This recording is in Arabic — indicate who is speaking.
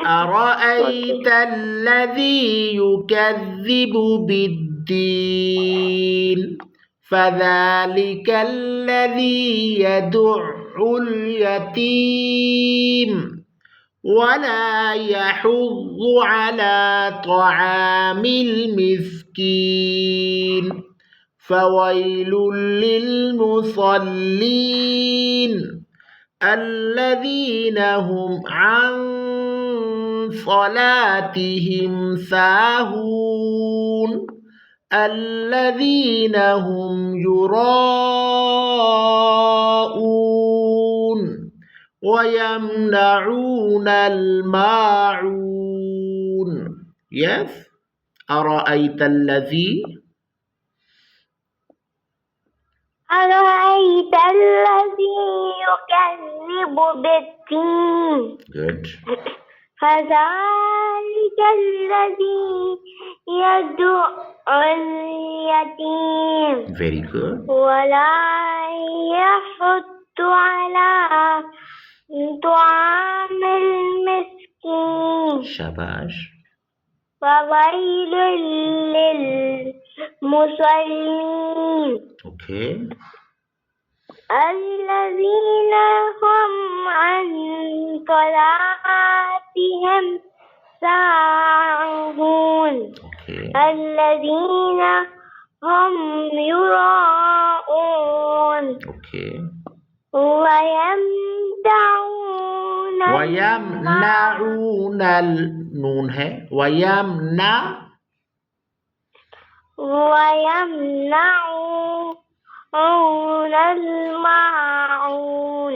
Speaker 1: أرأيت الذي يكذب بالدين فذلك الذي يدع اليتيم ولا يحض على طعام المسكين فويل للمصلين الذين هم عن صلاتهم ساهون الذين هم يراءون ويمنعون الماعون. Yes. أرأيت الذي
Speaker 2: أرأيت الذي يكذب بالدين
Speaker 1: Good.
Speaker 2: فذلك الذي يدع اليتيم
Speaker 1: Very good.
Speaker 2: ولا يحض على طعام المسكين
Speaker 1: شباش.
Speaker 2: فويل للمصلين
Speaker 1: Okay.
Speaker 2: الذين هم عن صلاتهم ساهون
Speaker 1: Okay.
Speaker 2: الذين هم يراءون
Speaker 1: Okay. ويمنعون النون है
Speaker 2: ويمنعون الماعون